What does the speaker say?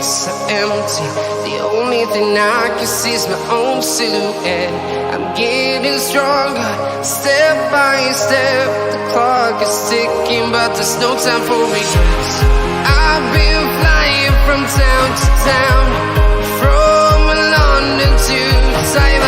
so empty. The only thing I can see is my own silhouette. I'm getting stronger, step by step. The clock is ticking, but there's no time for regrets. I've been flying from town to town, from London to Taiwan.